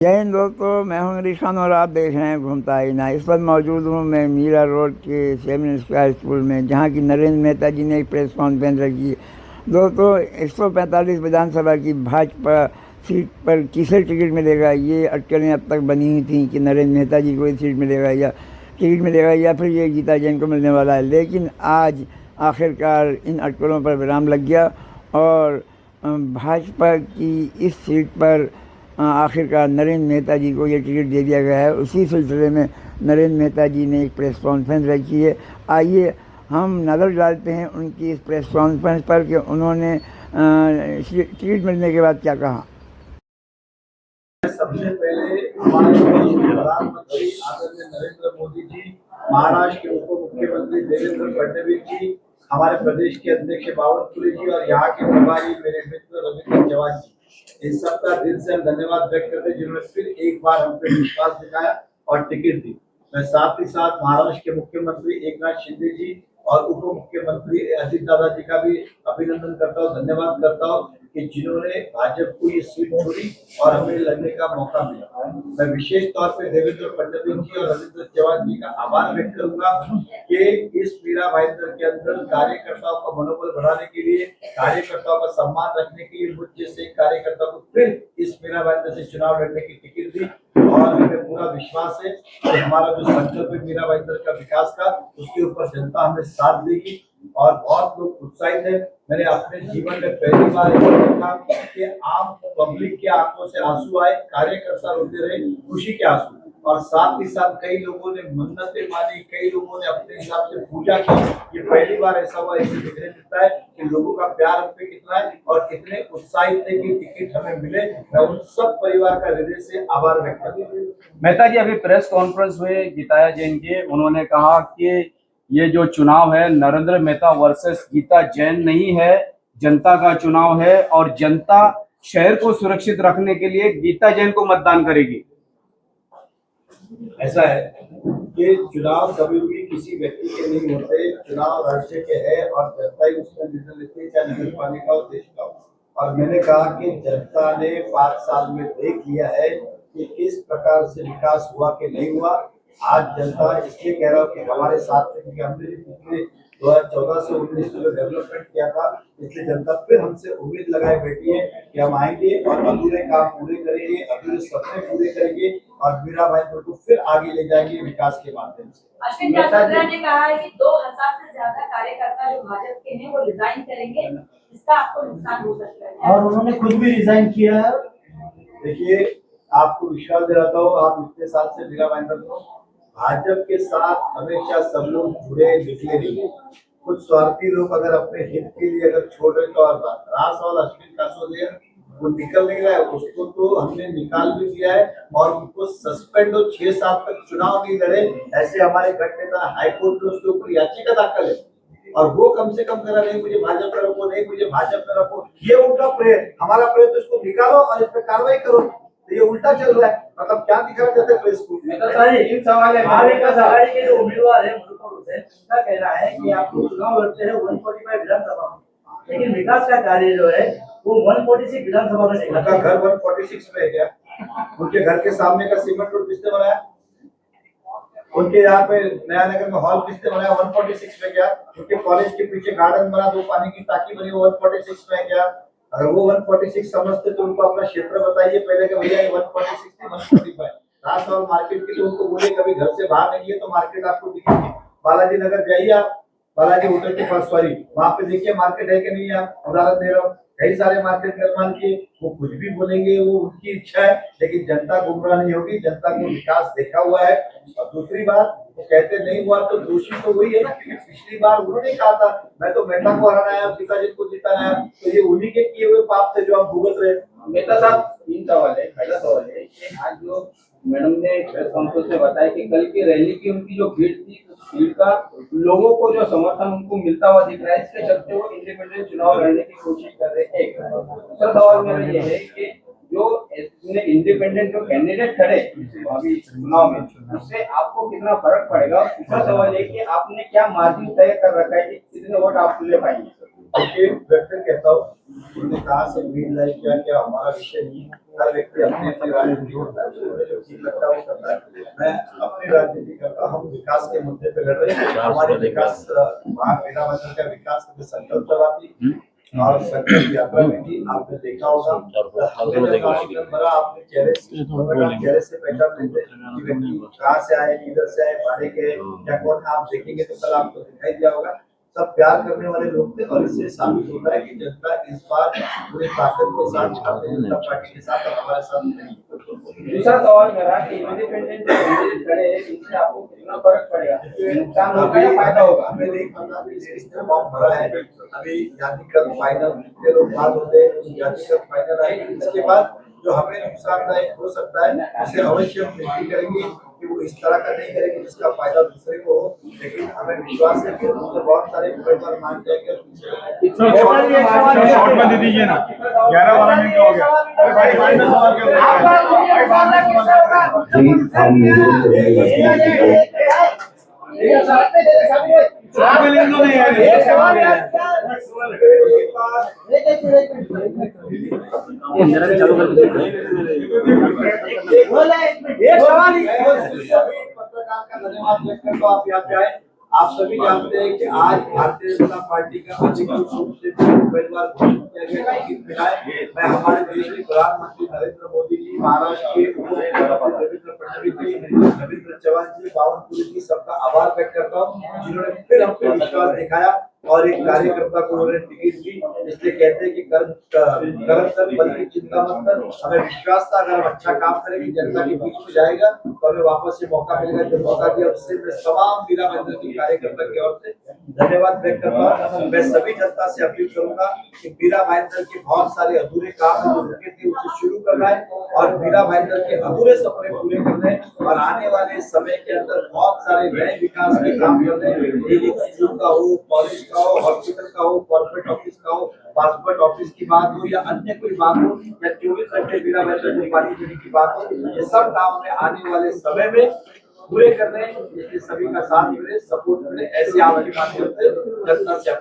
जय हिंद दोस्तों, मैं हूं निशान और आप देख रहे हैं घूमता ही ना। इस वक्त मौजूद हूं मैं मीरा रोड के 7 स्क्वायर स्कूल में, जहां की नरेंद्र मेहता जी ने एक प्रेस कॉन्फ्रेंस रखी है। दोस्तों, 145 विधानसभा की भाजपा सीट पर किसे टिकट मिलेगा, ये अटकलें अब तक बनी हुई थी कि नरेंद्र मेहता जी को सीट मिलेगा या टिकट मिलेगा या फिर ये गीता जैन को मिलने वाला है। लेकिन आज आखिरकार इन अटकलों पर विराम लग गया और भाजपा की इस सीट पर आखिरकार नरेंद्र मेहता जी को ये टिकट दे दिया गया है। उसी सिलसिले में नरेंद्र मेहता जी ने एक प्रेस कॉन्फ्रेंस रखी है। आइए हम नज़र डालते हैं उनकी इस प्रेस कॉन्फ्रेंस पर कि उन्होंने टिकट मिलने के बाद क्या कहा। सबसे पहले हमारे देश के प्रधानमंत्री आदरणीय नरेंद्र मोदी जी, महाराष्ट्र के उप मुख्यमंत्री देवेंद्र फडणवीस जी, हमारे प्रदेश के अध्यक्ष बावनकुळे जी और यहाँ के प्रभारी मेरे मित्र रविंद्र चौहान जी, इन सबका दिल से हम धन्यवाद व्यक्त करते हैं जिन्होंने फिर एक बार हम पे विश्वास दिखाया और टिकट दी। मैं साथ ही साथ महाराष्ट्र के मुख्यमंत्री एकनाथ शिंदे जी और उप मुख्यमंत्री अजित दादा जी का भी अभिनंदन करता हूँ, धन्यवाद करता हूँ कि जिन्होंने भाजपा को ये सीट छोड़ी और हमें लड़ने का मौका मिला। मैं विशेष तौर पे देवेंद्र फडणवीस जी और रविंद्र चौहान जी का आभार व्यक्त करूंगा कि इस मीरा भाईंदर के अंदर कार्यकर्ताओं का मनोबल बढ़ाने के लिए, कार्यकर्ताओं का सम्मान रखने के लिए मुझ जैसे कार्यकर्ता को फिर इस मीरा भाईंदर से चुनाव लड़ने की टिकट दी और हमें पूरा विश्वास है कि हमारा जो संकल्प है मीरा भाईंदर का विकास का, उसके ऊपर जनता हमें साथ देगी और बहुत लोग उत्साहित है। मैंने अपने जीवन में पहली बार ऐसा देखा कि आम पब्लिक के आंखों से आंसू आए, कार्यकर्ता रोते रहे खुशी के आंसू, और साथ ही साथ कई लोगों ने मन्नतें मानी, कई लोगों ने अपने हिसाब से पूजा की। ये पहली बार ऐसा हुआ, ऐसे दिखने मिलता है कि लोगों का प्यार हम पे कितना है और कितने उत्साहित थे कि टिकट हमें मिले। मैं उन सब परिवार का हृदय से आभार व्यक्त करता हूँ। मेहता जी, अभी प्रेस कॉन्फ्रेंस में गीता जैन के उन्होंने कहा कि ये जो चुनाव है नरेंद्र मेहता वर्सेस गीता जैन नहीं है, जनता का चुनाव है और जनता शहर को सुरक्षित रखने के लिए गीता जैन को मतदान करेगी। ऐसा है कि चुनाव कभी भी किसी व्यक्ति के नहीं होते, चुनाव राज्य के है और जनता ही उसमें निर्णय लेती है, चाहे नगर पालिका हो, देश का हो। और मैंने कहा कि जनता ने 5 साल में देख लिया है कि किस प्रकार से विकास हुआ कि नहीं हुआ। आज जनता इसलिए कह रहा हूँ कि हमारे साथ में, क्योंकि हमने पिछले 2014 से 19 में डेवलपमेंट किया था, इसलिए जनता फिर हमसे उम्मीद लगाए बैठी है कि हम आएंगे और अधूरे काम पूरे करेंगे, अधूरे सपने पूरे करेंगे और मीरा भाईंदर को फिर आगे ले जाएंगे विकास के माध्यम से। अश्विन कासोद्रा ने कहा है कि 2000 से ज्यादा कार्यकर्ता जो भाजपा के हैं वो रिजाइन करेंगे, इसका आपको नुकसान हो सकता है और उन्होंने खुद भी रिजाइन किया है। देखिए, आपको विश्वास दिलाता हूँ, आप इतने साल से मीरा भाईंदर को भाजपा के साथ हमेशा सब लोग जुड़े निकले नहीं। कुछ स्वार्थी लोग अगर अपने हित के लिए अगर छोड़ रहे तो रास वाला अश्विन कासोदिया वो निकल नहीं रहा है, उसको तो हमने निकाल भी दिया है और उनको सस्पेंड और 6 साल तक चुनाव नहीं लड़े, ऐसे हमारे गठ नेता हाईकोर्ट में उसके ऊपर याचिका दाखिल है और वो कम से कम करा नहीं मुझे भाजपा में रखो, नहीं मुझे भाजपा में रखो। ये उनका प्रे, हमारा प्रे तो इसको निकालो और इस पर कार्रवाई करो। ये उल्टा चल रहा है, मतलब क्या दिखाना चाहते हैं प्रेस को? तीन सवाल है। हमारे का सवाल के जो उम्मीदवार है मुजफ्फर हुसैन, उनका कहना है कि आप लोग चुनाव लड़ते हैं 145 विधानसभा में, लेकिन विकास का कार्य जो है वो 146 विधानसभा में नहीं। उनका घर 146 में है क्या? उनके घर के सामने का सीमेंट रोड किसने बनाया? उनके यहाँ पे नया नगर में हॉल किसने बनाया? 146 में क्या? उनके कॉलेज के पीछे गार्डन बना, 2 पानी की टाकी बनी, 146 में क्या? अगर वो 146 समझते तो उनको अपना क्षेत्र बताइए पहले कि भैया ये 146 थी 145। रास और मार्केट के लिए उनको बोले कभी घर से बाहर निकलिए तो मार्केट आपको दिखेगी। बालाजी नगर जाइए आप, बालाजी होटल के पास, सॉरी, वहां पे देखिए मार्केट है कि नहीं है। आप उदाहरण दे रहा हूँ, कई सारे मार्केट निर्माण किए। वो कुछ भी बोलेंगे, वो उनकी इच्छा है, लेकिन जनता गुमराह नहीं होगी, जनता को विकास देखा हुआ है। और दूसरी बात, वो कहते नहीं हुआ तो दोषी तो वही है ना, क्योंकि पिछली बार उन्होंने कहा था मैं तो मेहता को हराना है, पिताजी को जिताना है, तो ये उन्हीं के किए हुए पाप थे जो आप भुगत रहे। मेहता साहब, 3 सवाल है। पहला सवाल है कि आज जो मैडम ने प्रेस कॉन्फ्रेंस में बताया कि कल की रैली की उनकी जो भीड़ थी, उस भीड़ का लोगों को जो समर्थन उनको मिलता हुआ दिख रहा है, इसके चलते वो इंडिपेंडेंट चुनाव लड़ने की कोशिश कर रहे हैं। एक दूसरा सवाल मेरा ये है कि जो इंडिपेंडेंट जो कैंडिडेट खड़े अभी चुनाव में, उससे आपको कितना फर्क पड़ेगा? दूसरा सवाल है कि आपने क्या मार्जिन तय कर रखा है कि कितने वोट आप ले पाएंगे? देखिए मैं फिर कहता हूँ, उन्होंने कहा से ग्रीन लाइट किया क्या हमारा विषय नहीं है। हर व्यक्ति अपनी अपनी राजनीति करता है, उन्हें जो ठीक लगता है वो करता है। मैं अपनी राजनीति करता हूँ, हम विकास के मुद्दे पे लड़ रहे हैं। हमारे विकास मीरा मंदिर का विकास के संकल्प चला थी और संकल्प यात्रा भी थी, आपने देखा होगा। बड़ा आपने चेहरे से पहचान लेते कि व्यक्ति कहाँ से आए, किधर से आए, मारे गए या कौन है, आप देखेंगे तो कल आपको दिखाई दिया होगा। सब प्यार करने वाले लोग थे और इससे साबित होता है कि जनता इस बार पूरी ताकत के साथ भारतीय जनता पार्टी के साथ और हमारे साथ नहीं। दूसरा सवाल मेरा कि इंडिपेंडेंट कैंडिडेट खड़े हैं, इससे आपको कितना फर्क पड़ेगा, नुकसान होगा या फायदा होगा? हमें नहीं पता कि किसने फॉर्म भरा है। अभी यात्रीकृत फाइनल कितने लोग बात होते हैं, यात्रीकृत फाइनल आएगी, इसके बाद जो हमें नुकसानदायक हो सकता है उसे अवश्य हम विनती करेंगे कि वो इस तरह का नहीं करेंगे जिसका फायदा दूसरे को हो। लेकिन हमें विश्वास है कि उससे बहुत सारे उम्मीदवार मान जाएंगे। शॉर्ट में दे दीजिए ना, 11-12 मिनट का हो गया। अरे भाई बाद में सवाल क्यों पत्रकार का धन्यवाद व्यक्त करता हूं, आप यहाँ पे आए। आप सभी जानते हैं कि आज भारतीय जनता पार्टी का अधिकृत रूप से उम्मीदवार घोषित किया गया है। मैं हमारे देश के प्रधानमंत्री नरेंद्र मोदी जी, महाराष्ट्र के उप मुख्यमंत्री देवेंद्र फडणवीस जी, रविंद्र चौहान जी, बावनकुळे जी, सबका आभार व्यक्त करता हूँ जिन्होंने फिर हम पे विश्वास दिखाया और एक कार्यकर्ता को उन्होंने टिकट दी। इसलिए कहते हैं कि कर्म कर बल की चिंता मत कर। हमें विश्वास था अगर हम अच्छा काम करेंगे, जनता के बीच में जाएगा तो हमें वापस से मौका मिलेगा। जो मौका दिया उससे मैं तमाम मीरा मंदिर के कार्यकर्ता की ओर से धन्यवाद व्यक्त करता हूँ। मैं सभी जनता से अपील करूंगा कि मीरा भाईंदर के बहुत सारे अधूरे काम जो रुके थे उसे शुरू करना है और मीरा भाईंदर के अधूरे सपने पूरे करने हैं और आने वाले समय के अंदर बहुत सारे नए विकास के काम करने हैं। स्कूल का हो, कॉलेज का हो, हॉस्पिटल का हो, कॉर्पोरेट ऑफिस का हो, पासपोर्ट ऑफिस की बात हो या अन्य कोई बात हो या 24 घंटे मीरा भाईंदर को पानी देने की बात हो, ये सब काम हमें आने वाले समय में पूरे करने हैं। इसलिए सभी का साथ मिले, सपोर्ट मिले, ऐसे आपके माध्यम से जनता से